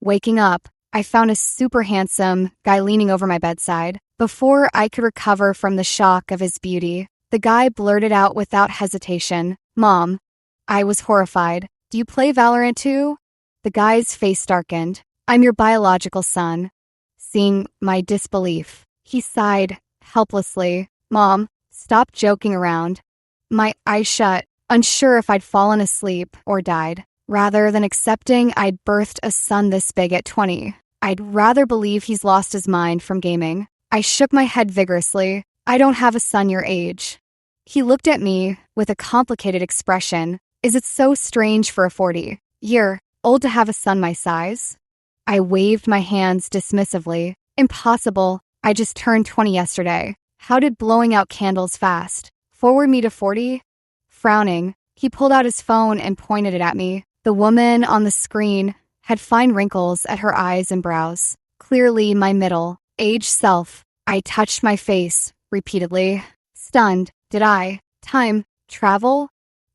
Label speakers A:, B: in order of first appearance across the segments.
A: Waking up, I found a super handsome guy leaning over my bedside. Before I could recover from the shock of his beauty, the guy blurted out without hesitation, "Mom." I was horrified. "Do you play Valorant too?" The guy's face darkened. "I'm your biological son." Seeing my disbelief, he sighed helplessly. "Mom, stop joking around." My eyes shut, unsure if I'd fallen asleep or died. Rather than accepting I'd birthed a son this big at 20, I'd rather believe he's lost his mind from gaming. I shook my head vigorously. "I don't have a son your age." He looked at me with a complicated expression. "Is it so strange for a 40-year-old to have a son my size?" I waved my hands dismissively. "Impossible. I just turned 20 yesterday. How did blowing out candles fast forward me to 40? Frowning, he pulled out his phone and pointed it at me. The woman on the screen had fine wrinkles at her eyes and brows. Clearly my middle-aged self. I touched my face repeatedly. Stunned. Did I time travel?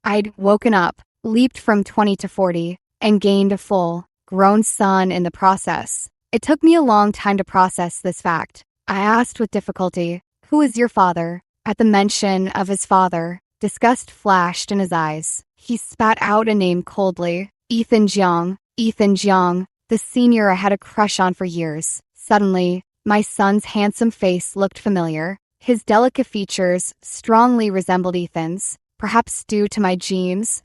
A: I'd woken up, leaped from 20 to 40, and gained a full-grown son in the process. It took me a long time to process this fact. I asked with difficulty, "Who is your father?" At the mention of his father, disgust flashed in his eyes. He spat out a name coldly. "Ethan Jiang." Ethan Jiang, the senior I had a crush on for years. Suddenly, my son's handsome face looked familiar. His delicate features strongly resembled Ethan's, perhaps due to my genes.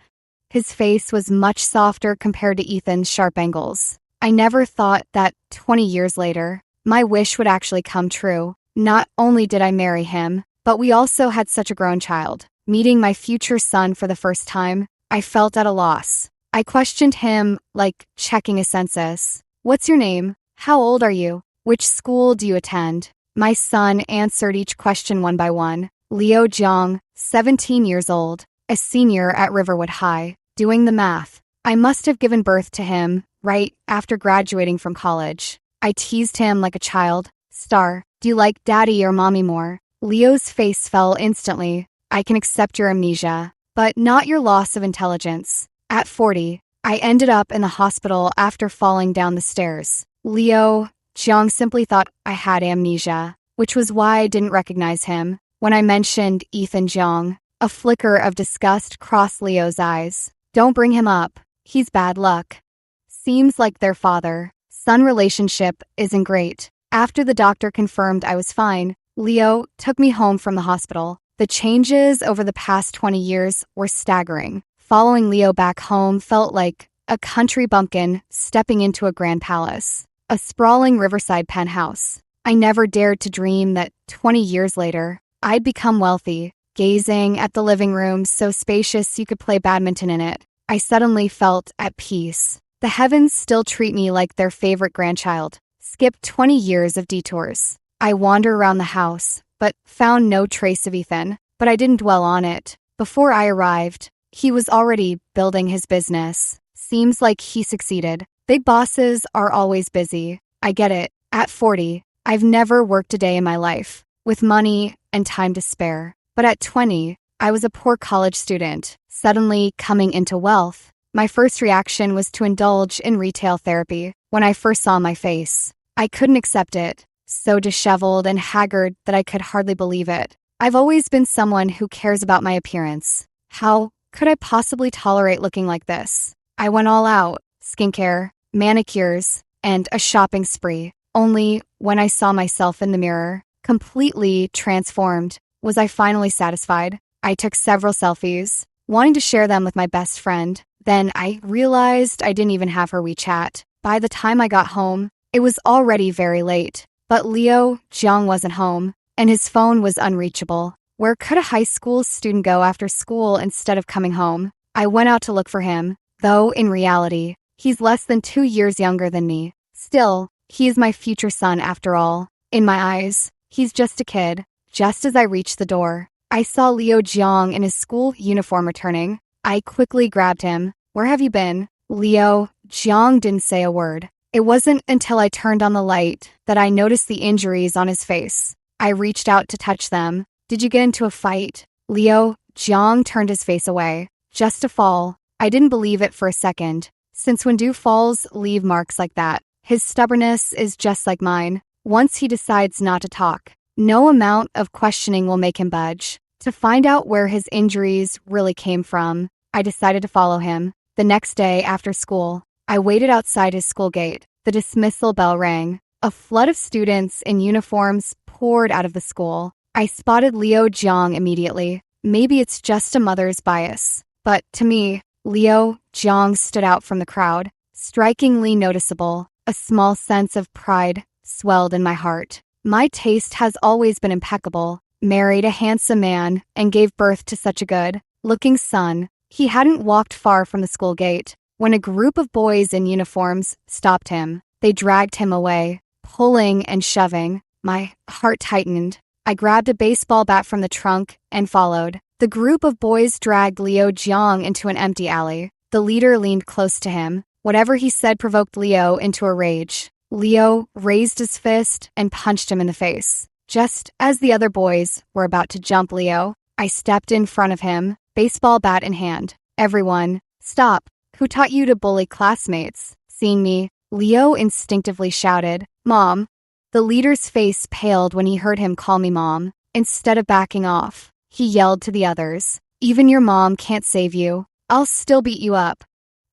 A: His face was much softer compared to Ethan's sharp angles. I never thought that 20 years later, my wish would actually come true. Not only did I marry him, but we also had such a grown child. Meeting my future son for the first time, I felt at a loss. I questioned him like checking a census. "What's your name? How old are you? Which school do you attend?" My son answered each question one by one. "Leo Jiang, 17 years old, a senior at Riverwood High." Doing the math, I must have given birth to him right after graduating from college. I teased him like a child. "Star, do you like daddy or mommy more?" Leo's face fell instantly. "I can accept your amnesia, but not your loss of intelligence." At 40, I ended up in the hospital after falling down the stairs. Leo Jiang simply thought I had amnesia, which was why I didn't recognize him. When I mentioned Ethan Jiang, a flicker of disgust crossed Leo's eyes. "Don't bring him up. He's bad luck." Seems like their father-son relationship isn't great. After the doctor confirmed I was fine, Leo took me home from the hospital. The changes over the past 20 years were staggering. Following Leo back home felt like a country bumpkin stepping into a grand palace, a sprawling riverside penthouse. I never dared to dream that 20 years later, I'd become wealthy. Gazing at the living room so spacious you could play badminton in it, I suddenly felt at peace. The heavens still treat me like their favorite grandchild. Skip 20 years of detours. I wandered around the house, but found no trace of Ethan. But I didn't dwell on it. Before I arrived, he was already building his business. Seems like he succeeded. Big bosses are always busy. I get it. At 40, I've never worked a day in my life, with money and time to spare. But at 20, I was a poor college student, suddenly coming into wealth. My first reaction was to indulge in retail therapy. When I first saw my face, I couldn't accept it, so disheveled and haggard that I could hardly believe it. I've always been someone who cares about my appearance. How could I possibly tolerate looking like this? I went all out, skincare, manicures, and a shopping spree. Only when I saw myself in the mirror, completely transformed, was I finally satisfied. I took several selfies, wanting to share them with my best friend. Then I realized I didn't even have her WeChat. By the time I got home, it was already very late. But Leo Jiang wasn't home, and his phone was unreachable. Where could a high school student go after school instead of coming home? I went out to look for him, though in reality, he's less than 2 years younger than me. Still, he is my future son after all. In my eyes, he's just a kid. Just as I reached the door, I saw Leo Jiang in his school uniform returning. I quickly grabbed him. "Where have you been?" Leo Jiang didn't say a word. It wasn't until I turned on the light that I noticed the injuries on his face. I reached out to touch them. "Did you get into a fight?" Leo Jiang turned his face away. "Just a fall." I didn't believe it for a second, since when do falls leave marks like that? His stubbornness is just like mine. Once he decides not to talk, no amount of questioning will make him budge. To find out where his injuries really came from, I decided to follow him. The next day after school, I waited outside his school gate. The dismissal bell rang. A flood of students in uniforms poured out of the school. I spotted Liu Jiang immediately. Maybe it's just a mother's bias, but to me, Liu Jiang stood out from the crowd, strikingly noticeable. A small sense of pride swelled in my heart. My taste has always been impeccable. Married a handsome man and gave birth to such a good-looking son. He hadn't walked far from the school gate when a group of boys in uniforms stopped him. They dragged him away, pulling and shoving. My heart tightened. I grabbed a baseball bat from the trunk and followed. The group of boys dragged Liu Jiang into an empty alley. The leader leaned close to him. Whatever he said provoked Liu into a rage. Liu raised his fist and punched him in the face. Just as the other boys were about to jump Liu, I stepped in front of him, baseball bat in hand. "Everyone, stop. Who taught you to bully classmates?" Seeing me, Liu instinctively shouted, "Mom." The leader's face paled when he heard him call me mom. Instead of backing off, he yelled to the others, "Even your mom can't save you. I'll still beat you up."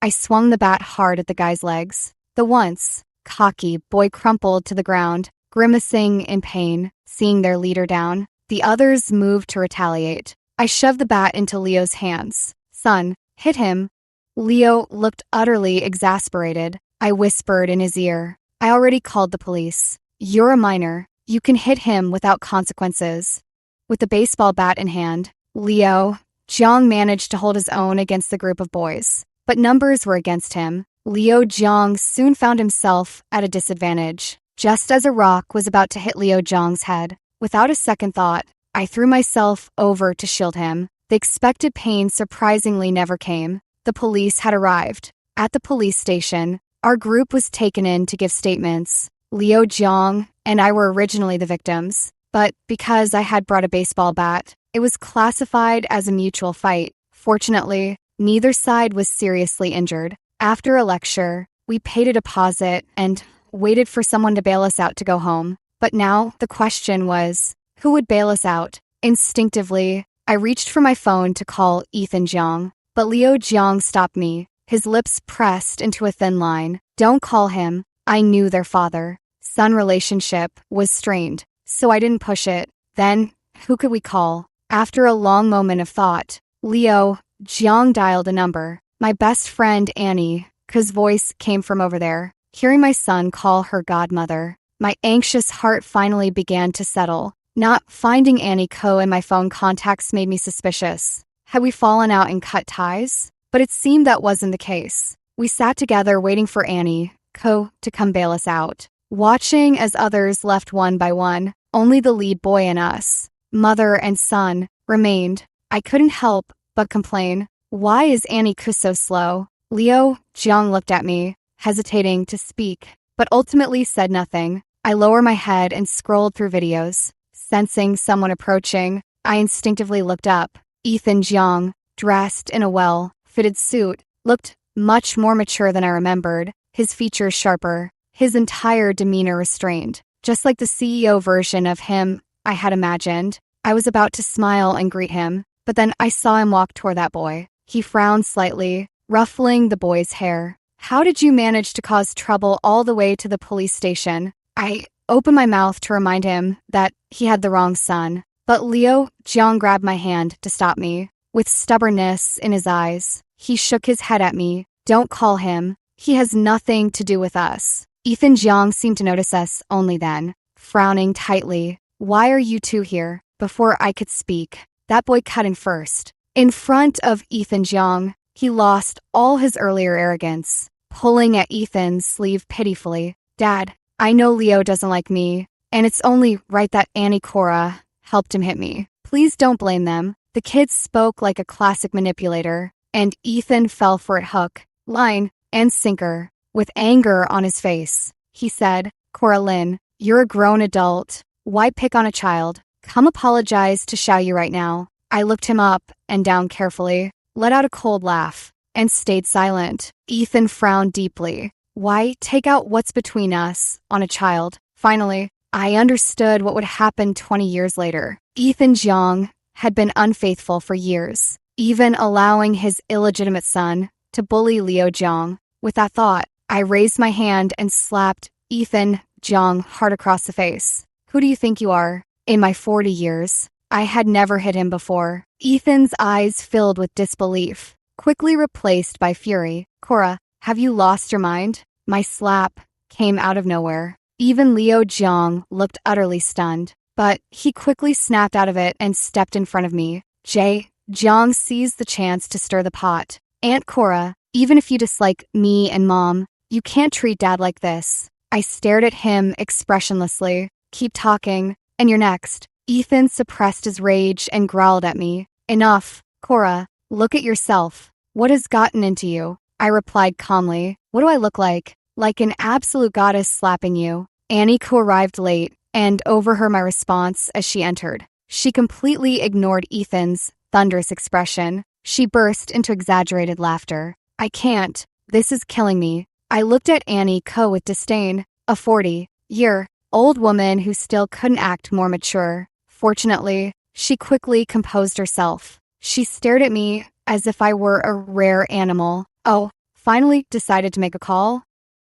A: I swung the bat hard at the guy's legs. The once cocky boy crumpled to the ground, grimacing in pain, seeing their leader down. The others moved to retaliate. I shoved the bat into Leo's hands. "Son, hit him." Leo looked utterly exasperated. I whispered in his ear, "I already called the police. You're a minor. You can hit him without consequences." With the baseball bat in hand, Liu Jiang managed to hold his own against the group of boys. But numbers were against him. Liu Jiang soon found himself at a disadvantage. Just as a rock was about to hit Liu Jiang's head, without a second thought, I threw myself over to shield him. The expected pain surprisingly never came. The police had arrived. At the police station, our group was taken in to give statements. Liu Jiang and I were originally the victims, but because I had brought a baseball bat, it was classified as a mutual fight. Fortunately, neither side was seriously injured. After a lecture, we paid a deposit and waited for someone to bail us out to go home. But now the question was, who would bail us out? Instinctively, I reached for my phone to call Ethan Jiang, but Liu Jiang stopped me. His lips pressed into a thin line. "Don't call him." I knew their father-son relationship was strained, so I didn't push it. Then, who could we call? After a long moment of thought, Liu Jiang dialed a number. My best friend Annie, whose voice came from over there. Hearing my son call her godmother, my anxious heart finally began to settle. Not finding Annie Ko in my phone contacts made me suspicious. Had we fallen out and cut ties? But it seemed that wasn't the case. We sat together waiting for Annie Ko to come bail us out, watching as others left one by one. Only the lead boy and us, mother and son, remained. I couldn't help but complain. "Why is Annie Ko so slow?" Liu Jiang looked at me, hesitating to speak, but ultimately said nothing. I lowered my head and scrolled through videos. Sensing someone approaching, I instinctively looked up. Ethan Jiang, dressed in a well-fitted suit, looked much more mature than I remembered, his features sharper, his entire demeanor restrained, just like the CEO version of him I had imagined. I was about to smile and greet him, but then I saw him walk toward that boy. He frowned slightly, ruffling the boy's hair. "How did you manage to cause trouble all the way to the police station?" I opened my mouth to remind him that he had the wrong son, but Liu Jiang grabbed my hand to stop me. With stubbornness in his eyes, he shook his head at me. "Don't call him. He has nothing to do with us." Ethan Jiang seemed to notice us only then, frowning tightly. "Why are you two here?" Before I could speak, that boy cut in first. In front of Ethan Jiang, he lost all his earlier arrogance, pulling at Ethan's sleeve pitifully. "Dad, I know Leo doesn't like me, and it's only right that Annie Cora helped him hit me. Please don't blame them." The kid spoke like a classic manipulator, and Ethan fell for it hook, line, and sinker. With anger on his face, he said, "Coraline, you're a grown adult. Why pick on a child? Come apologize to Xiaoyu right now." I looked him up and down carefully, let out a cold laugh, and stayed silent. Ethan frowned deeply. Why take out what's between us on a child? Finally, I understood what would happen 20 years later. Ethan Jiang had been unfaithful for years, even allowing his illegitimate son to bully Liu Jiang. With that thought, I raised my hand and slapped Ethan Jiang hard across the face. Who do you think you are? In my 40 years, I had never hit him before. Ethan's eyes filled with disbelief, quickly replaced by fury. Cora, have you lost your mind? My slap came out of nowhere. Even Liu Jiang looked utterly stunned, but he quickly snapped out of it and stepped in front of me. Jiang seized the chance to stir the pot. Aunt Cora, even if you dislike me and Mom, you can't treat Dad like this. I stared at him expressionlessly. Keep talking, and you're next. Ethan suppressed his rage and growled at me. Enough, Cora, look at yourself. What has gotten into you? I replied calmly. What do I look like? Like an absolute goddess slapping you. Annie, who arrived late, and overheard my response as she entered. She completely ignored Ethan's thunderous expression. She burst into exaggerated laughter. I can't. This is killing me. I looked at Annie Co with disdain, a 40-year-old woman who still couldn't act more mature. Fortunately, she quickly composed herself. She stared at me as if I were a rare animal. Oh, finally decided to make a call?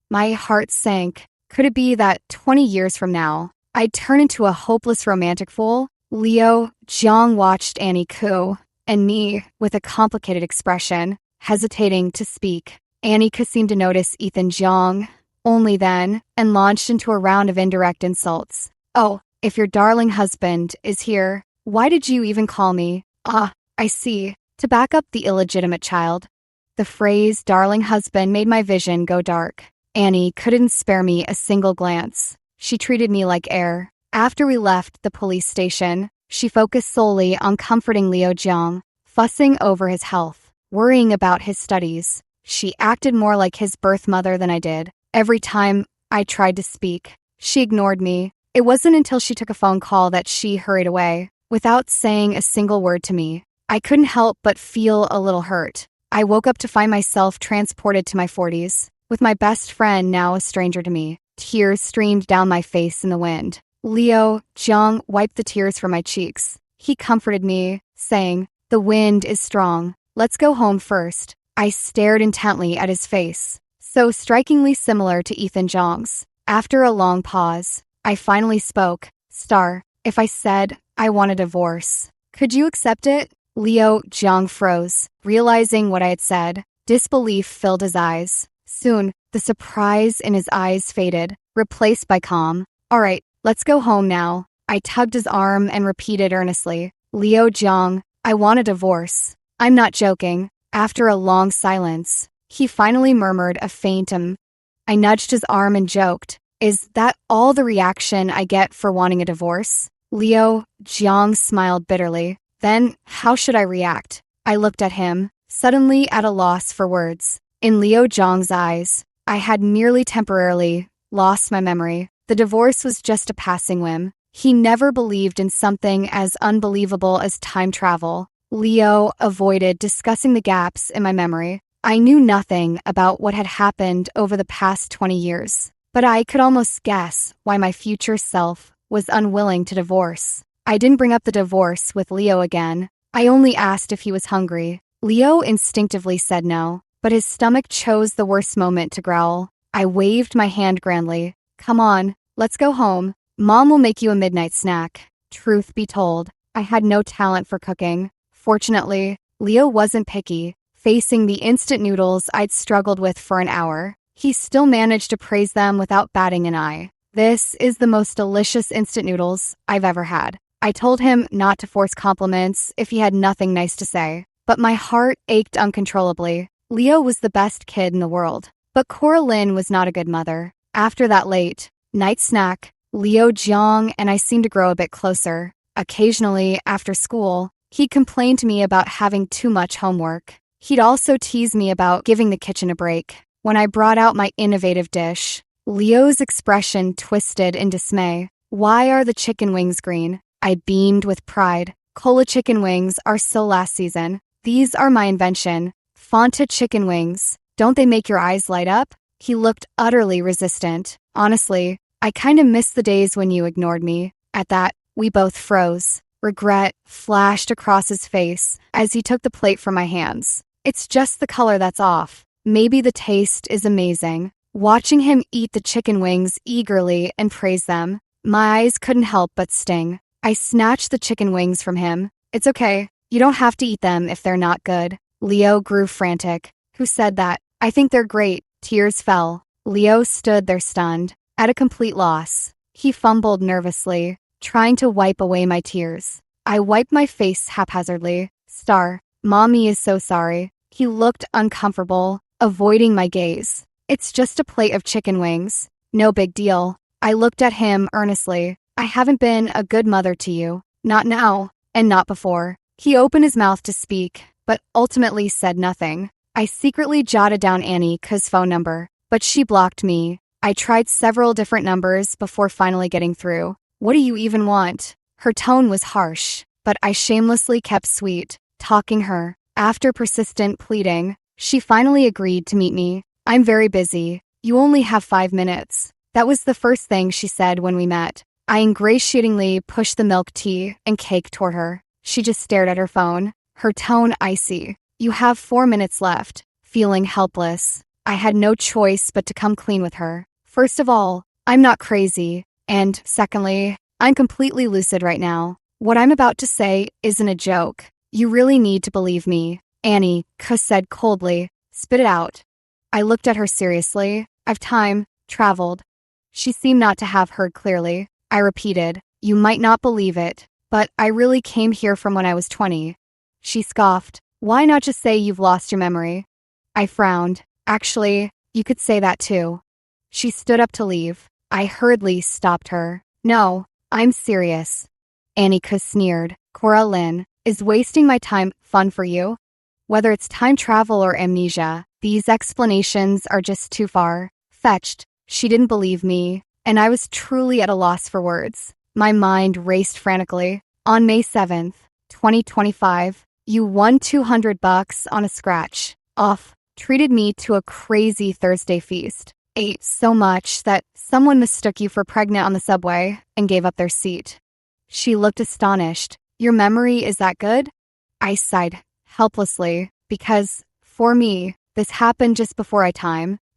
A: My heart sank. Could it be that 20 years from now, I'd turn into a hopeless romantic fool? Liu Jiang watched Annie Ku and me with a complicated expression, hesitating to speak. Annie Ku seemed to notice Ethan Jiang only then and launched into a round of indirect insults. Oh, if your darling husband is here, why did you even call me? Ah, I see. To back up the illegitimate child. The phrase darling husband made my vision go dark. Annie couldn't spare me a single glance. She treated me like air. After we left the police station, she focused solely on comforting Liu Jiang, fussing over his health, worrying about his studies. She acted more like his birth mother than I did. Every time I tried to speak, she ignored me. It wasn't until she took a phone call that she hurried away, without saying a single word to me. I couldn't help but feel a little hurt. I woke up to find myself transported to my 40s, with my best friend now a stranger to me. Tears streamed down my face in the wind. Liu Jiang wiped the tears from my cheeks. He comforted me, saying, "The wind is strong. Let's go home first." I stared intently at his face, so strikingly similar to Ethan Jiang's. After a long pause, I finally spoke. Star, if I said I want a divorce, could you accept it? Liu Jiang froze, realizing what I had said. Disbelief filled his eyes. Soon, the surprise in his eyes faded, replaced by calm. All right, let's go home now. I tugged his arm and repeated earnestly. Liu Jiang, I want a divorce. I'm not joking. After a long silence, he finally murmured a faint I nudged his arm and joked, "Is that all the reaction I get for wanting a divorce?" Liu Jiang smiled bitterly. Then, how should I react? I looked at him, suddenly at a loss for words. In Liu Jiang's eyes, I had merely temporarily lost my memory. The divorce was just a passing whim. He never believed in something as unbelievable as time travel. Liu avoided discussing the gaps in my memory. I knew nothing about what had happened over the past 20 years, but I could almost guess why my future self was unwilling to divorce. I didn't bring up the divorce with Liu again. I only asked if he was hungry. Liu instinctively said no, but his stomach chose the worst moment to growl. I waved my hand grandly. Come on, let's go home. Mom will make you a midnight snack. Truth be told, I had no talent for cooking. Fortunately, Liu wasn't picky. Facing the instant noodles I'd struggled with for an hour, he still managed to praise them without batting an eye. This is the most delicious instant noodles I've ever had. I told him not to force compliments if he had nothing nice to say, but my heart ached uncontrollably. Liu was the best kid in the world, but Coraline was not a good mother. After that late night snack, Liu Jiang and I seemed to grow a bit closer. Occasionally, after school, he complained to me about having too much homework. He'd also tease me about giving the kitchen a break. When I brought out my innovative dish, Liu's expression twisted in dismay. Why are the chicken wings green? I beamed with pride. Cola chicken wings are so last season. These are my invention. Fanta chicken wings. Don't they make your eyes light up? He looked utterly resistant. Honestly, I kinda miss the days when you ignored me. At that, we both froze. Regret flashed across his face as he took the plate from my hands. It's just the color that's off. Maybe the taste is amazing. Watching him eat the chicken wings eagerly and praise them, my eyes couldn't help but sting. I snatched the chicken wings from him. It's okay. You don't have to eat them if they're not good. Leo grew frantic. Who said that? I think they're great. Tears fell. Leo stood there stunned, at a complete loss. He fumbled nervously, trying to wipe away my tears. I wiped my face haphazardly. Star, Mommy is so sorry. He looked uncomfortable, avoiding my gaze. It's just a plate of chicken wings. No big deal. I looked at him earnestly. I haven't been a good mother to you. Not now, and not before. He opened his mouth to speak, but ultimately said nothing. I secretly jotted down Annie's phone number, but she blocked me. I tried several different numbers before finally getting through. What do you even want? Her tone was harsh, but I shamelessly kept sweet, talking her. After persistent pleading, she finally agreed to meet me. I'm very busy. You only have 5 minutes. That was the first thing she said when we met. I ingratiatingly pushed the milk tea and cake toward her. She just stared at her phone, her tone icy. You have 4 minutes left. Feeling helpless, I had no choice but to come clean with her. First of all, I'm not crazy. And secondly, I'm completely lucid right now. What I'm about to say isn't a joke. You really need to believe me. Annie said coldly. Spit it out. I looked at her seriously. I've traveled. She seemed not to have heard clearly. I repeated, you might not believe it, but I really came here from when I was 20. She scoffed. Why not just say you've lost your memory? I frowned. Actually, you could say that too. She stood up to leave. I hurriedly stopped her. No, I'm serious. Annie sneered. Cora Lynn, is wasting my time fun for you? Whether it's time travel or amnesia, these explanations are just too far fetched. She didn't believe me, and I was truly at a loss for words. My mind raced frantically. On May 7th, 2025, you won $200 on a scratch off. Treated me to a crazy Thursday feast. Ate so much that someone mistook you for pregnant on the subway and gave up their seat. She looked astonished. Your memory is that good? I sighed helplessly because, for me, this happened just before I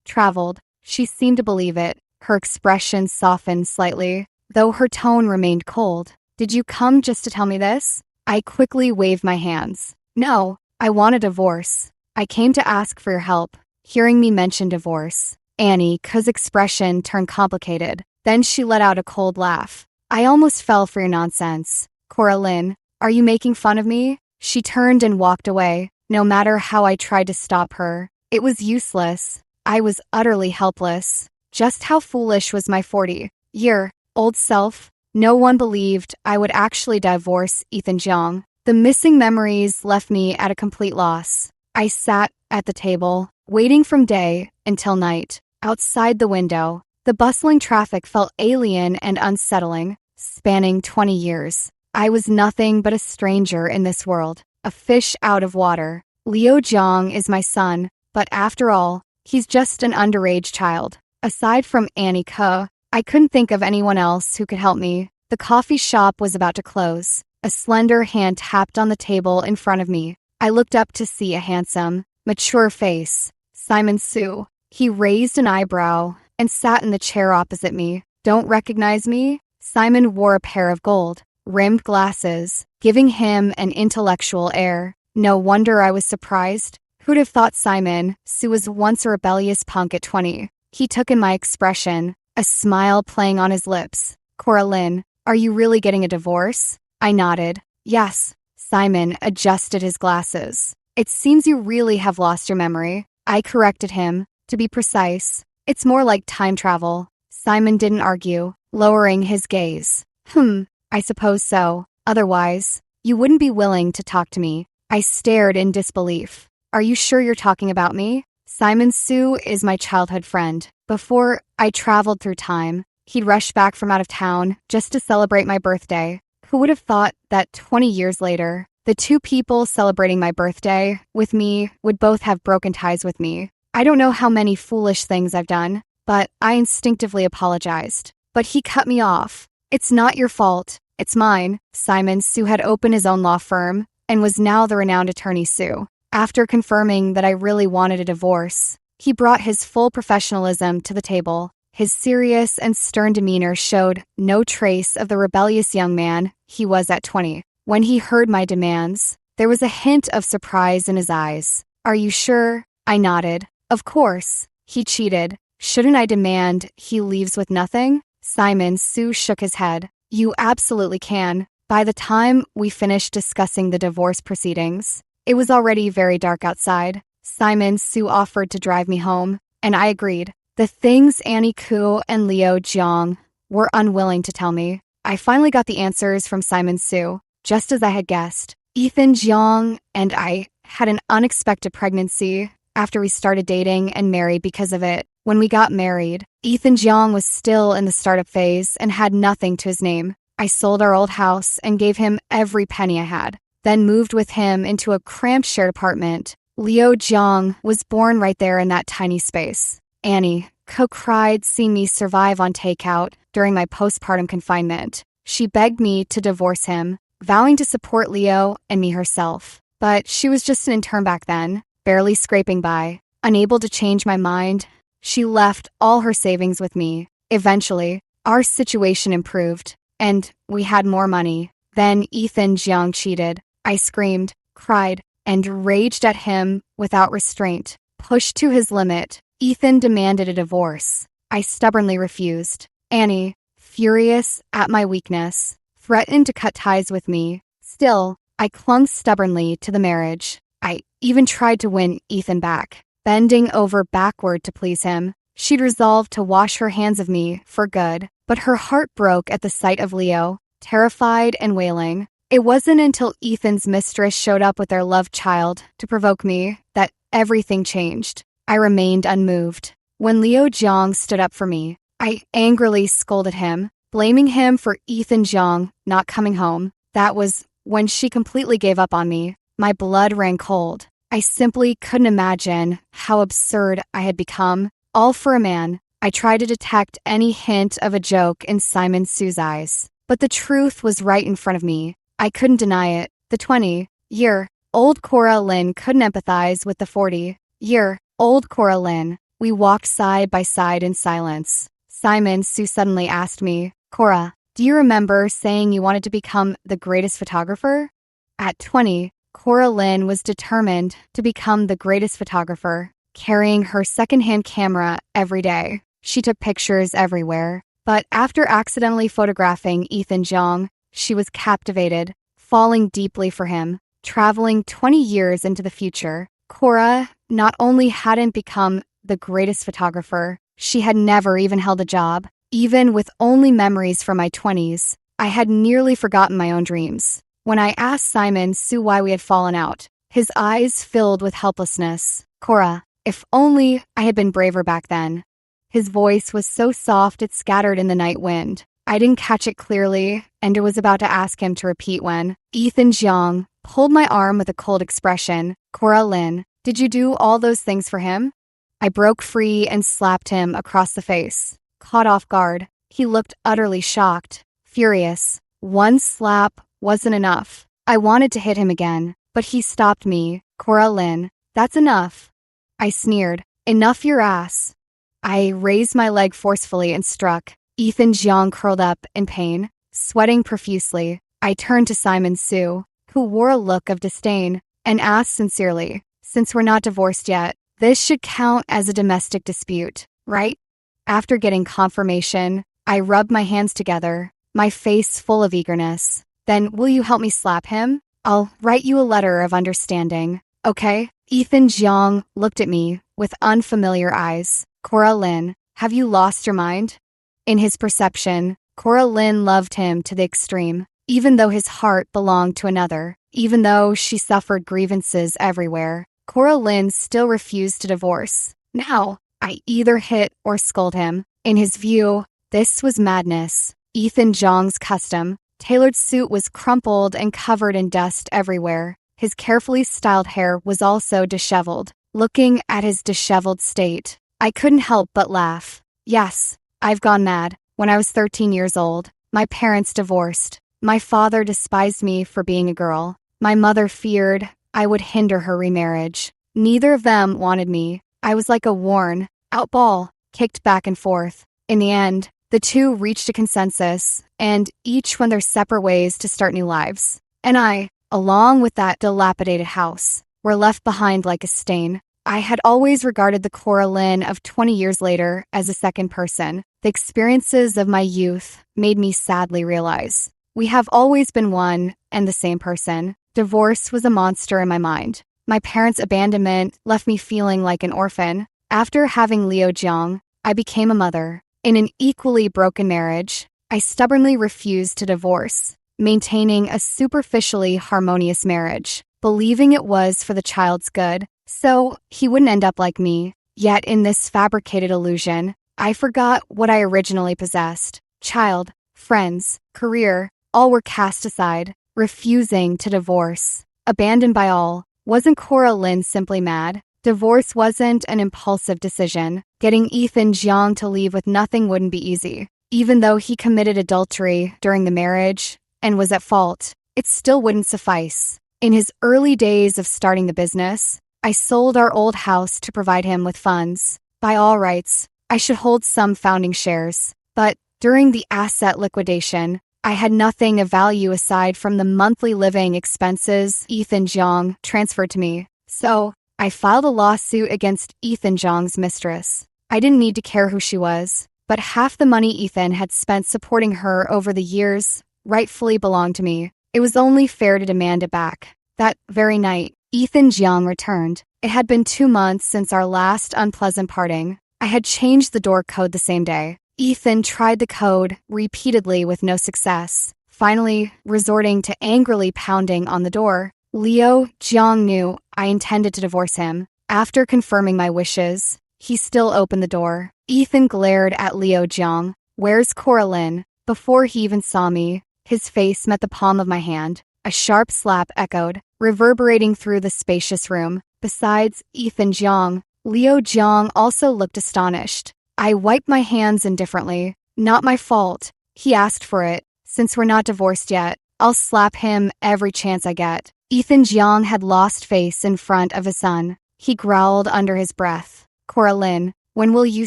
A: traveled. She seemed to believe it. Her expression softened slightly, though her tone remained cold. Did you come just to tell me this? I quickly waved my hands. No, I want a divorce. I came to ask for your help. Hearing me mention divorce, Annie's expression turned complicated. Then she let out a cold laugh. I almost fell for your nonsense. Cora Lynn, are you making fun of me? She turned and walked away. No matter how I tried to stop her, it was useless. I was utterly helpless. Just how foolish was my 40-year-old self? No one believed I would actually divorce Ethan Jeong. The missing memories left me at a complete loss. I sat at the table, waiting from day until night. Outside the window, the bustling traffic felt alien and unsettling, spanning 20 years. I was nothing but a stranger in this world, a fish out of water. Leo Jeong is my son, but after all, he's just an underage child. Aside from Annie Ko, I couldn't think of anyone else who could help me. The coffee shop was about to close. A slender hand tapped on the table in front of me. I looked up to see a handsome, mature face. Simon Su. He raised an eyebrow and sat in the chair opposite me. Don't recognize me? Simon wore a pair of gold-rimmed glasses, giving him an intellectual air. No wonder I was surprised. Who'd have thought Simon Su was once a rebellious punk at 20? He took in my expression, a smile playing on his lips. Cora Lynn, are you really getting a divorce? I nodded. Yes. Simon adjusted his glasses. It seems you really have lost your memory. I corrected him. To be precise, it's more like time travel. Simon didn't argue, lowering his gaze. I suppose so. Otherwise, you wouldn't be willing to talk to me. I stared in disbelief. Are you sure you're talking about me? Simon Su is my childhood friend. Before I traveled through time, he'd rush back from out of town just to celebrate my birthday. Who would have thought that 20 years later, the two people celebrating my birthday with me would both have broken ties with me? I don't know how many foolish things I've done, but I instinctively apologized. But he cut me off. It's not your fault. It's mine. Simon Sue had opened his own law firm and was now the renowned attorney Sue. After confirming that I really wanted a divorce, he brought his full professionalism to the table. His serious and stern demeanor showed no trace of the rebellious young man he was at 20. When he heard my demands, there was a hint of surprise in his eyes. Are you sure? I nodded. Of course. He cheated. Shouldn't I demand he leaves with nothing? Simon Sue shook his head. You absolutely can. By the time we finished discussing the divorce proceedings, it was already very dark outside. Simon Sue offered to drive me home, and I agreed. The things Annie Koo and Leo Jiang were unwilling to tell me. I finally got the answers from Simon Sue, just as I had guessed. Ethan Jiang and I had an unexpected pregnancy after we started dating and married because of it. When we got married, Ethan Jiang was still in the startup phase and had nothing to his name. I sold our old house and gave him every penny I had, then moved with him into a cramped shared apartment. Leo Jiang was born right there in that tiny space. Annie cried seeing me survive on takeout during my postpartum confinement. She begged me to divorce him, vowing to support Leo and me herself. But she was just an intern back then, barely scraping by. Unable to change my mind, she left all her savings with me. Eventually, our situation improved, and we had more money. Then Ethan Jiang cheated. I screamed, cried, and raged at him without restraint. Pushed to his limit, Ethan demanded a divorce. I stubbornly refused. Annie, furious at my weakness, threatened to cut ties with me. Still, I clung stubbornly to the marriage. I even tried to win Ethan back. Bending over backward to please him, she'd resolved to wash her hands of me for good, but her heart broke at the sight of Leo, terrified and wailing. It wasn't until Ethan's mistress showed up with their love child to provoke me that everything changed. I remained unmoved. When Leo Jiang stood up for me, I angrily scolded him, blaming him for Ethan Jiang not coming home. That was when she completely gave up on me. My blood ran cold. I simply couldn't imagine how absurd I had become, all for a man. I tried to detect any hint of a joke in Simon Sue's eyes, but the truth was right in front of me. I couldn't deny it. The 20-year-old Cora Lynn couldn't empathize with the 40-year-old Cora Lynn. We walked side by side in silence. Simon Sue suddenly asked me, Cora, do you remember saying you wanted to become the greatest photographer? At 20, Cora Lynn was determined to become the greatest photographer, carrying her secondhand camera every day. She took pictures everywhere. But after accidentally photographing Ethan Jiang, she was captivated, falling deeply for him. Traveling 20 years into the future, Cora not only hadn't become the greatest photographer, she had never even held a job. Even with only memories from my 20s, I had nearly forgotten my own dreams. When I asked Simon Sue why we had fallen out, his eyes filled with helplessness. Cora, if only I had been braver back then. His voice was so soft it scattered in the night wind. I didn't catch it clearly, and was about to ask him to repeat when Ethan Jiang pulled my arm with a cold expression. Cora Lynn, did you do all those things for him? I broke free and slapped him across the face. Caught off guard, he looked utterly shocked, furious. One slap wasn't enough. I wanted to hit him again, but he stopped me. Cora Lynn, that's enough. I sneered. Enough your ass. I raised my leg forcefully and struck. Ethan Jiang curled up in pain, sweating profusely. I turned to Simon Sue, who wore a look of disdain, and asked sincerely, since we're not divorced yet, this should count as a domestic dispute, right? After getting confirmation, I rubbed my hands together, my face full of eagerness. Then will you help me slap him? I'll write you a letter of understanding, okay? Ethan Jiang looked at me with unfamiliar eyes. Cora Lynn, have you lost your mind? In his perception, Cora Lynn loved him to the extreme, even though his heart belonged to another. Even though she suffered grievances everywhere, Cora Lynn still refused to divorce. Now, I either hit or scold him. In his view, this was madness. Ethan Jiang's custom tailored suit was crumpled and covered in dust everywhere. His carefully styled hair was also disheveled. looking at his disheveled state. I couldn't help but laugh. Yes, I've gone mad. When I was 13 years old, my parents divorced. My father despised me for being a girl. My mother feared I would hinder her remarriage. Neither of them wanted me. I was like a worn out ball, kicked back and forth. In the end, the two reached a consensus, and each went their separate ways to start new lives. And I, along with that dilapidated house, were left behind like a stain. I had always regarded the Cora Lynn of 20 years later as a second person. The experiences of my youth made me sadly realize we have always been one and the same person. Divorce was a monster in my mind. My parents' abandonment left me feeling like an orphan. After having Liu Jiang, I became a mother. In an equally broken marriage, I stubbornly refused to divorce, maintaining a superficially harmonious marriage, believing it was for the child's good, so he wouldn't end up like me. Yet in this fabricated illusion, I forgot what I originally possessed. Child, friends, career, all were cast aside, refusing to divorce. Abandoned by all, wasn't Cora Lynn simply mad? Divorce wasn't an impulsive decision. Getting Ethan Jiang to leave with nothing wouldn't be easy. Even though he committed adultery during the marriage and was at fault, it still wouldn't suffice. In his early days of starting the business, I sold our old house to provide him with funds. By all rights, I should hold some founding shares. But during the asset liquidation, I had nothing of value aside from the monthly living expenses Ethan Jiang transferred to me. So, I filed a lawsuit against Ethan Jiang's mistress. I didn't need to care who she was, but half the money Ethan had spent supporting her over the years rightfully belonged to me. It was only fair to demand it back. That very night, Ethan Jiang returned. It had been 2 months since our last unpleasant parting. I had changed the door code the same day. Ethan tried the code repeatedly with no success, finally resorting to angrily pounding on the door. Liu Jiang knew I intended to divorce him. After confirming my wishes, he still opened the door. Ethan glared at Liu Jiang. "Where's Cora Lynn?" Before he even saw me, his face met the palm of my hand. A sharp slap echoed, reverberating through the spacious room. Besides Ethan Jiang, Liu Jiang also looked astonished. I wiped my hands indifferently. Not my fault. He asked for it. Since we're not divorced yet, I'll slap him every chance I get. Ethan Jiang had lost face in front of his son. He growled under his breath. "Cora Lynn, when will you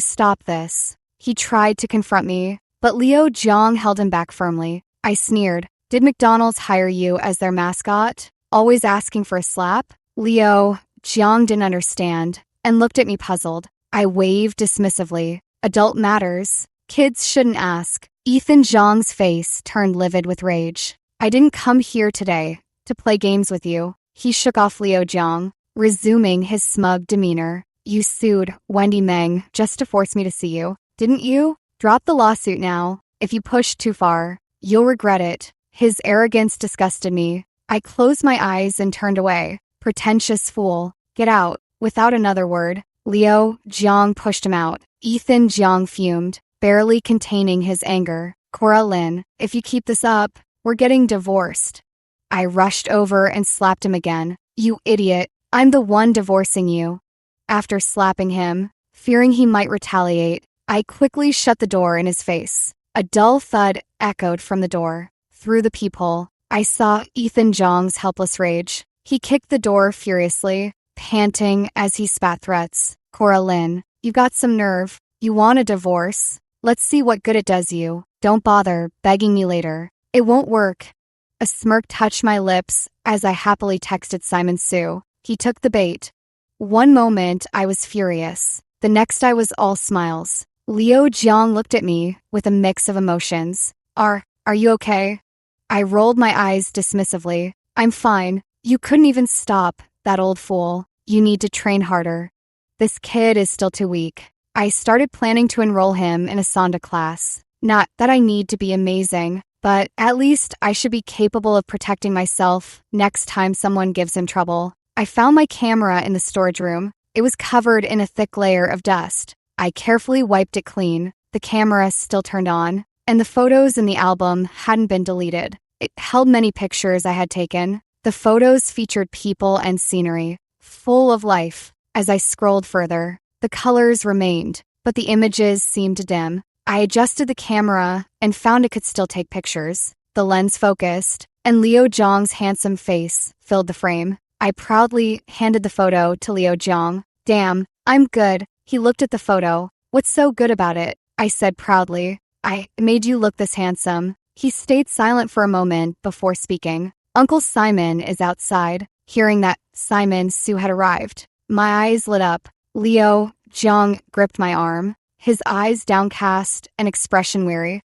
A: stop this?" He tried to confront me, but Liu Jiang held him back firmly. I sneered. "Did McDonald's hire you as their mascot? Always asking for a slap?" Liu Jiang didn't understand and looked at me puzzled. I waved dismissively. "Adult matters. Kids shouldn't ask." Ethan Jiang's face turned livid with rage. "I didn't come here today to play games with you." He shook off Liu Jiang, resuming his smug demeanor. "You sued Wendy Meng just to force me to see you, didn't you? Drop the lawsuit now. If you push too far, you'll regret it." His arrogance disgusted me. I closed my eyes and turned away. "Pretentious fool. Get out." Without another word, Liu Jiang pushed him out. Ethan Jiang fumed, barely containing his anger. "Cora Lynn, if you keep this up, we're getting divorced." I rushed over and slapped him again. "You idiot. I'm the one divorcing you." After slapping him, fearing he might retaliate, I quickly shut the door in his face. A dull thud echoed from the door. Through the peephole, I saw Ethan Jiang's helpless rage. He kicked the door furiously, panting as he spat threats. "Cora Lynn, you got some nerve. You want a divorce? Let's see what good it does you. Don't bother begging me later. It won't work." A smirk touched my lips as I happily texted Simon Sue. He took the bait. One moment I was furious. The next I was all smiles. Liu Jiang looked at me with a mix of emotions. Are you okay?" I rolled my eyes dismissively. "I'm fine. You couldn't even stop that old fool. You need to train harder. This kid is still too weak." I started planning to enroll him in a Sonda class. Not that I need to be amazing, but at least I should be capable of protecting myself next time someone gives him trouble. I found my camera in the storage room. It was covered in a thick layer of dust. I carefully wiped it clean. The camera still turned on, and the photos in the album hadn't been deleted. It held many pictures I had taken. The photos featured people and scenery, full of life. As I scrolled further, the colors remained, but the images seemed to dim. I adjusted the camera and found it could still take pictures. The lens focused, and Liu Zhang's handsome face filled the frame. I proudly handed the photo to Liu Zhang. "Damn, I'm good." He looked at the photo. "What's so good about it?" I said proudly. "I made you look this handsome." He stayed silent for a moment before speaking. "Uncle Simon is outside." Hearing that Simon Su had arrived, my eyes lit up. Liu Zhang gripped my arm, his eyes downcast and expression weary.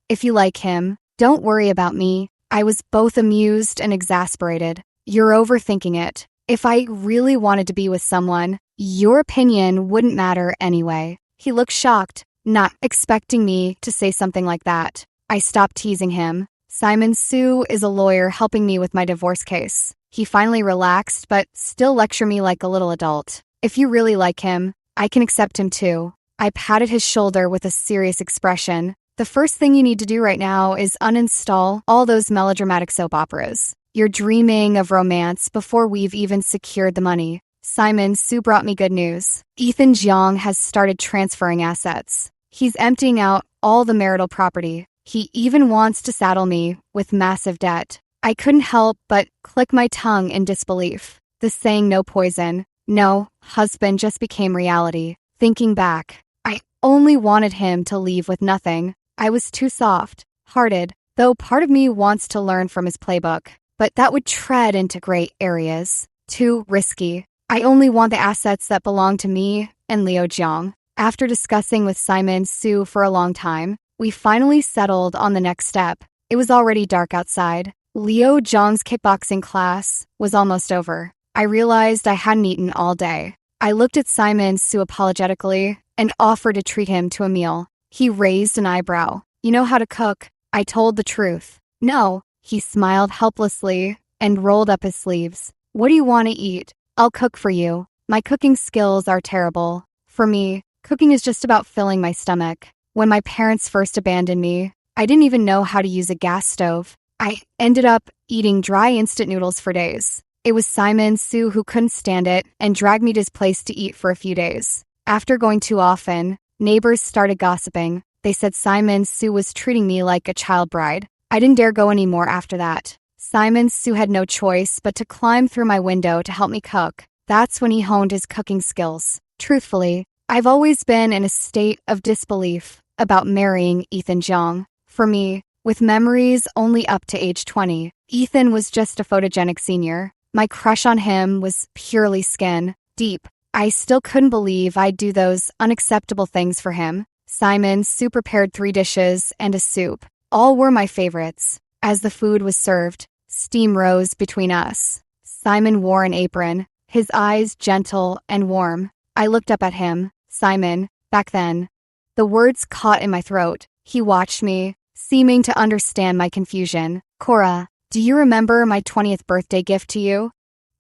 A: If you like him, don't worry about me." I was both amused and exasperated. "You're overthinking it. If I really wanted to be with someone, your opinion wouldn't matter anyway." He looked shocked, not expecting me to say something like that. I stopped teasing him. "Simon Su is a lawyer helping me with my divorce case." He finally relaxed, but still lectured me like a little adult. "If you really like him, I can accept him too." I patted his shoulder with a serious expression. "The first thing you need to do right now is uninstall all those melodramatic soap operas. You're dreaming of romance before we've even secured the money." Simon Su brought me good news. Ethan Jiang has started transferring assets. He's emptying out all the marital property. He even wants to saddle me with massive debt. I couldn't help but click my tongue in disbelief. The saying "no poison, no husband" just became reality. Thinking back, I only wanted him to leave with nothing. I was too soft-hearted, though part of me wants to learn from his playbook. But that would tread into gray areas. Too risky. I only want the assets that belong to me and Liu Jiang. After discussing with Simon Su for a long time, we finally settled on the next step. It was already dark outside. Liu Jiang's kickboxing class was almost over. I realized I hadn't eaten all day. I looked at Simon Su apologetically and offered to treat him to a meal. He raised an eyebrow. "You know how to cook?" I told the truth. "No." He smiled helplessly and rolled up his sleeves. "What do you want to eat? I'll cook for you. My cooking skills are terrible. For me, cooking is just about filling my stomach. When my parents first abandoned me, I didn't even know how to use a gas stove. I ended up eating dry instant noodles for days. It was Simon Su who couldn't stand it and dragged me to his place to eat for a few days. After going too often, neighbors started gossiping. They said Simon Su was treating me like a child bride. I didn't dare go anymore after that. Simon Su had no choice but to climb through my window to help me cook. That's when he honed his cooking skills. Truthfully, I've always been in a state of disbelief about marrying Ethan Jiang. For me, with memories only up to age 20, Ethan was just a photogenic senior. My crush on him was purely skin deep. I still couldn't believe I'd do those unacceptable things for him. Simon Su prepared 3 dishes and a soup. All were my favorites. As the food was served, steam rose between us. Simon wore an apron, his eyes gentle and warm. I looked up at him. "Simon, back then." The words caught in my throat. He watched me, seeming to understand my confusion. "Cora, do you remember my 20th birthday gift to you?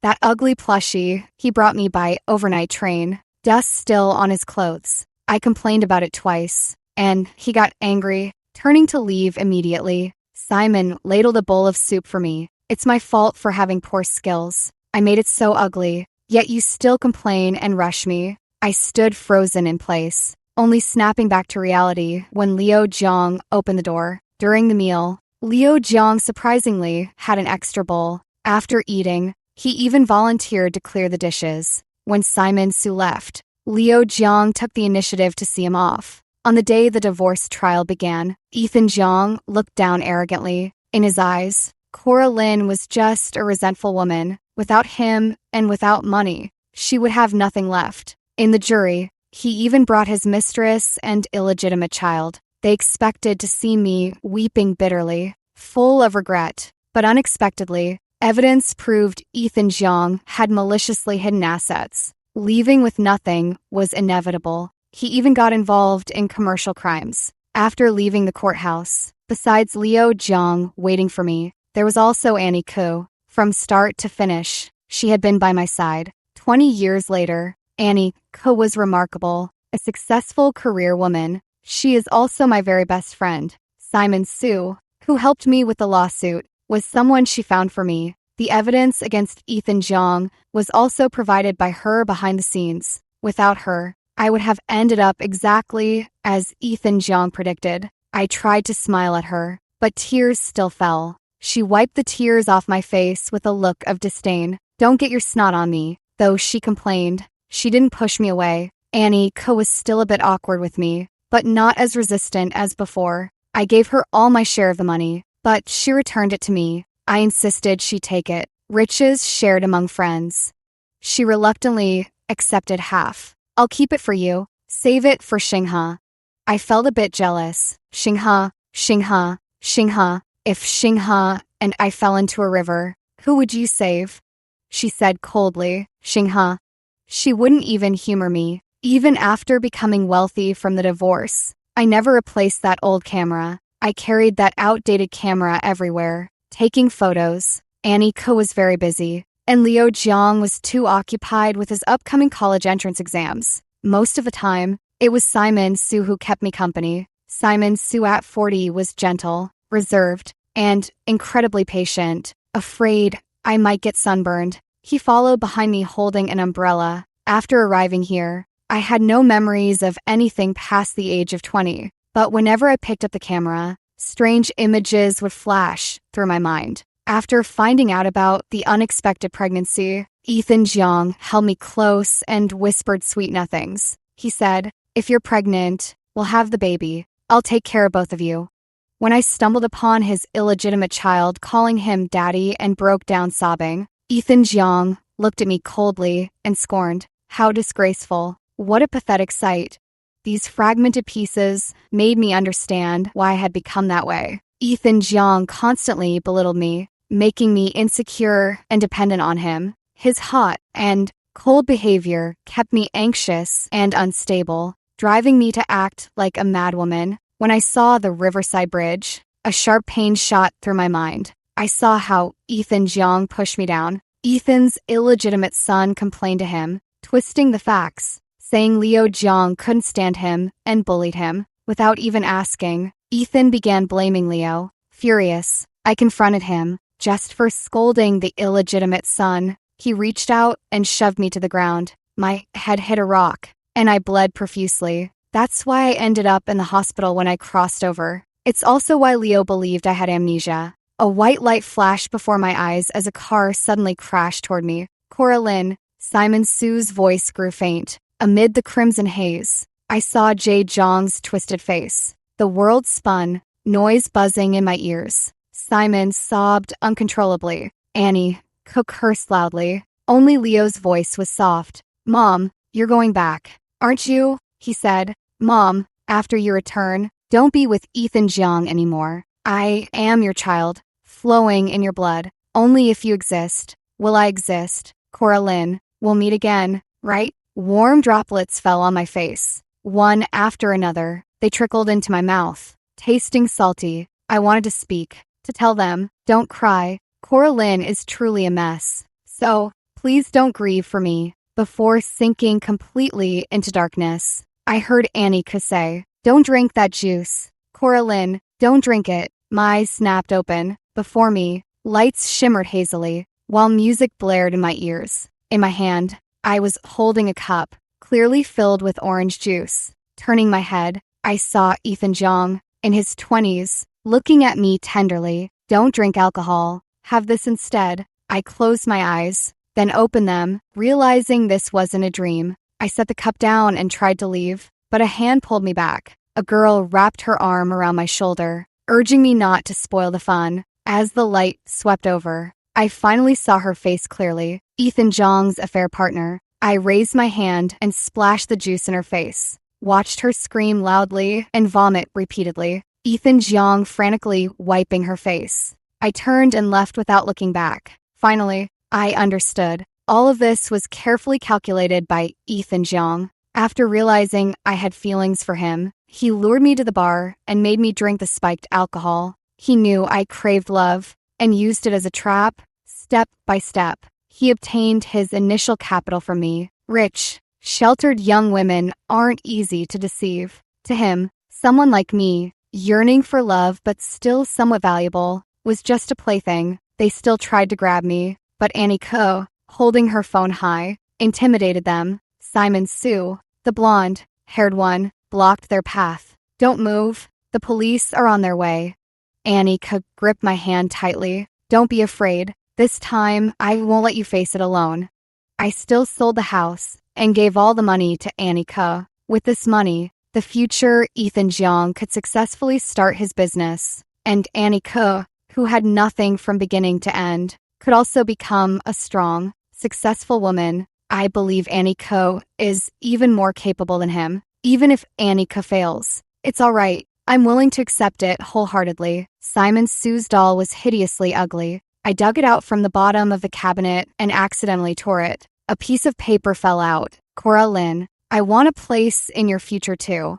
A: That ugly plushie he brought me by overnight train, dust still on his clothes. I complained about it twice, and he got angry, turning to leave immediately. Simon ladled a bowl of soup for me. It's my fault for having poor skills. I made it so ugly, yet you still complain and rush me." I stood frozen in place, only snapping back to reality when Liu Jiang opened the door. During the meal, Liu Jiang surprisingly had an extra bowl. After eating, he even volunteered to clear the dishes. When Simon Su left, Liu Jiang took the initiative to see him off. On the day the divorce trial began, Ethan Jiang looked down arrogantly. In his eyes, Cora Lin was just a resentful woman. Without him and without money, she would have nothing left. In the jury, he even brought his mistress and illegitimate child. They expected to see me weeping bitterly, full of regret. But unexpectedly, evidence proved Ethan Jiang had maliciously hidden assets. Leaving with nothing was inevitable. He even got involved in commercial crimes. After leaving the courthouse, besides Liu Jiang waiting for me, there was also Annie Ku. From start to finish, she had been by my side. 20 years later, Annie Ku was remarkable, a successful career woman. She is also my very best friend. Simon Su, who helped me with the lawsuit, was someone she found for me. The evidence against Ethan Jiang was also provided by her behind the scenes. Without her, I would have ended up exactly as Ethan Jiang predicted. I tried to smile at her, but tears still fell. She wiped the tears off my face with a look of disdain. "Don't get your snot on me," though she complained. She didn't push me away. Annie was still a bit awkward with me, but not as resistant as before. I gave her all my share of the money, but she returned it to me. I insisted she take it. Riches shared among friends. She reluctantly accepted half. "I'll keep it for you. Save it for Xinghe." I felt a bit jealous. Xinghe, Xinghe, Xinghe. If Xinghe and I fell into a river, who would you save? She said coldly. "Xinghe." She wouldn't even humor me. Even after becoming wealthy from the divorce, I never replaced that old camera. I carried that outdated camera everywhere, taking photos. Annie was very busy, and Liu Jiang was too occupied with his upcoming college entrance exams. Most of the time, it was Simon Su who kept me company. Simon Su at 40 was gentle, reserved, and incredibly patient, afraid I might get sunburned. He followed behind me holding an umbrella. After arriving here, I had no memories of anything past the age of 20, but whenever I picked up the camera, strange images would flash through my mind. After finding out about the unexpected pregnancy, Ethan Jiang held me close and whispered sweet nothings. He said, "If you're pregnant, we'll have the baby. I'll take care of both of you." When I stumbled upon his illegitimate child calling him daddy and broke down sobbing, Ethan Jiang looked at me coldly and scorned. How disgraceful. What a pathetic sight. These fragmented pieces made me understand why I had become that way. Ethan Jiang constantly belittled me, making me insecure and dependent on him. His hot and cold behavior kept me anxious and unstable, driving me to act like a madwoman. When I saw the Riverside Bridge, a sharp pain shot through my mind. I saw how Ethan Jiang pushed me down. Ethan's illegitimate son complained to him, twisting the facts, saying Liu Jiang couldn't stand him and bullied him. Without even asking, Ethan began blaming Liu. Furious, I confronted him, just for scolding the illegitimate son. He reached out and shoved me to the ground. My head hit a rock, and I bled profusely. That's why I ended up in the hospital when I crossed over. It's also why Liu believed I had amnesia. A white light flashed before my eyes as a car suddenly crashed toward me. "Coraline," Simon Su's voice grew faint. Amid the crimson haze, I saw Jay Zhang's twisted face. The world spun, noise buzzing in my ears. Simon sobbed uncontrollably. Annie cursed loudly. Only Leo's voice was soft. "Mom, you're going back, aren't you?" he said. "Mom, after you return, don't be with Ethan Jiang anymore. I am your child, flowing in your blood. Only if you exist will I exist. Coraline, we'll meet again, right?" Warm droplets fell on my face, one after another. They trickled into my mouth, tasting salty. I wanted to speak, to tell them, "Don't cry. Coraline is truly a mess. So, please don't grieve for me." Before sinking completely into darkness, I heard Annie say, "Don't drink that juice. Coraline, don't drink it." My eyes snapped open. Before me, lights shimmered hazily, while music blared in my ears. In my hand, I was holding a cup, clearly filled with orange juice. Turning my head, I saw Ethan Jiang, in his 20s, looking at me tenderly. "Don't drink alcohol. Have this instead." I closed my eyes, then opened them, realizing this wasn't a dream. I set the cup down and tried to leave, but a hand pulled me back. A girl wrapped her arm around my shoulder, urging me not to spoil the fun. As the light swept over, I finally saw her face clearly. Ethan Jiang's affair partner. I raised my hand and splashed the juice in her face, watched her scream loudly and vomit repeatedly. Ethan Jiang frantically wiping her face. I turned and left without looking back. Finally, I understood. All of this was carefully calculated by Ethan Jiang. After realizing I had feelings for him, he lured me to the bar and made me drink the spiked alcohol. He knew I craved love and used it as a trap. Step by step, he obtained his initial capital from me. Rich, sheltered young women aren't easy to deceive. To him, someone like me, yearning for love but still somewhat valuable, was just a plaything. They still tried to grab me, but Annie Ko, holding her phone high, intimidated them. Simon Sue, the blonde-haired one, blocked their path. Don't move. The police are on their way. Annie Ko gripped my hand tightly. Don't be afraid. This time, I won't let you face it alone. I still sold the house and gave all the money to Annie Ko. With this money, the future Ethan Jeong could successfully start his business, and Annie Ko, who had nothing from beginning to end, could also become a strong, successful woman. I believe Annie Ko is even more capable than him. Even if Annie Ko fails, it's all right. I'm willing to accept it wholeheartedly. Simon Sue's doll was hideously ugly. I dug it out from the bottom of the cabinet and accidentally tore it. A piece of paper fell out. Cora Lynn, I want a place in your future too.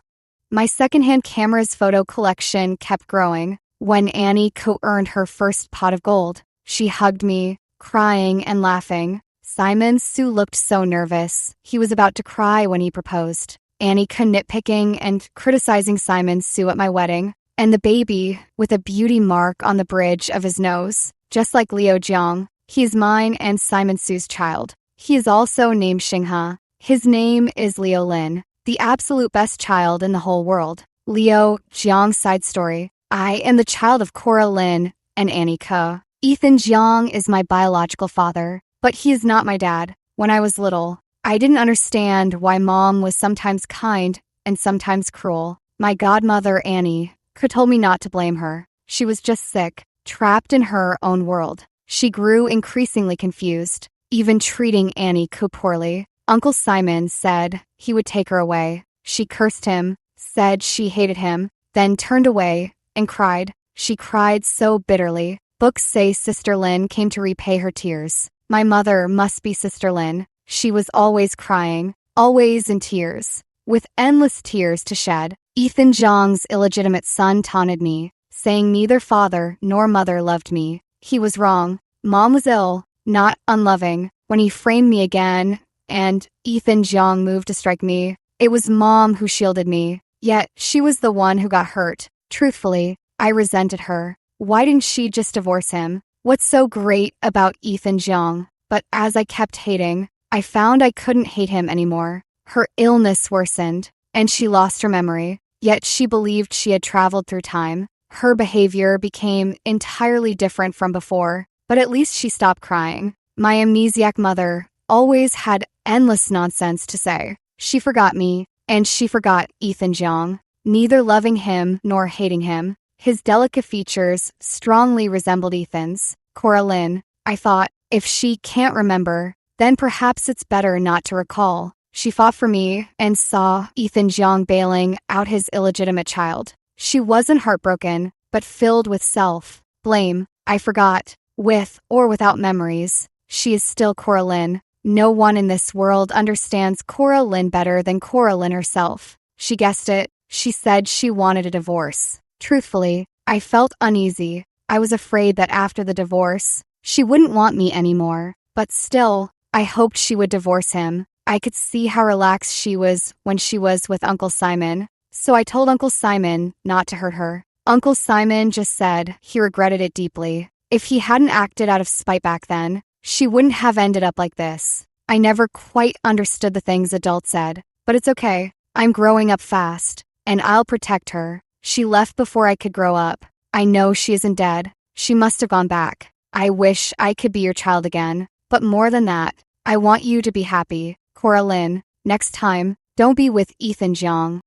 A: My secondhand camera's photo collection kept growing. When Annie Ko earned her first pot of gold, she hugged me, crying and laughing. Simon Sue looked so nervous. He was about to cry when he proposed. Annie Ko nitpicking and criticizing Simon Sue at my wedding, and the baby with a beauty mark on the bridge of his nose. Just like Leo Jeong, he is mine and Simon Sue's child. He is also named Xinghe. His name is Leo Lin, the absolute best child in the whole world. Leo Jeong's side story. I am the child of Cora Lynn and Annie Ko. Ethan Jeong is my biological father, but he is not my dad. When I was little, I didn't understand why Mom was sometimes kind and sometimes cruel. My godmother, Annie, could told me not to blame her. She was just sick, trapped in her own world. She grew increasingly confused, even treating Annie Ko poorly. Uncle Simon said he would take her away. She cursed him, said she hated him, then turned away and cried. She cried so bitterly. Books say Sister Lin came to repay her tears. My mother must be Sister Lin. She was always crying, always in tears, with endless tears to shed. Ethan Jeong's illegitimate son taunted me, saying neither father nor mother loved me. He was wrong. Mom was ill, not unloving. When he framed me again, and Ethan Jeong moved to strike me, it was Mom who shielded me. Yet she was the one who got hurt. Truthfully, I resented her. Why didn't she just divorce him? What's so great about Ethan Jeong? But as I kept hating, I found I couldn't hate him anymore. Her illness worsened, and she lost her memory. Yet she believed she had traveled through time. Her behavior became entirely different from before, but at least she stopped crying. My amnesiac mother always had endless nonsense to say. She forgot me, and she forgot Ethan Jeong, neither loving him nor hating him. His delicate features strongly resembled Ethan's. Cora Lynn, I thought, if she can't remember, then perhaps it's better not to recall. She fought for me and saw Ethan Jeong bailing out his illegitimate child. She wasn't heartbroken, but filled with self-blame. I forgot, with or without memories. She is still Cora Lynn. No one in this world understands Cora Lynn better than Cora Lynn herself. She guessed it. She said she wanted a divorce. Truthfully, I felt uneasy. I was afraid that after the divorce, she wouldn't want me anymore. But still, I hoped she would divorce him. I could see how relaxed she was when she was with Uncle Simon. So I told Uncle Simon not to hurt her. Uncle Simon just said he regretted it deeply. If he hadn't acted out of spite back then, she wouldn't have ended up like this. I never quite understood the things adults said, but it's okay. I'm growing up fast, and I'll protect her. She left before I could grow up. I know she isn't dead. She must have gone back. I wish I could be your child again. But more than that, I want you to be happy. Cora Lynn, next time, don't be with Ethan Jeong.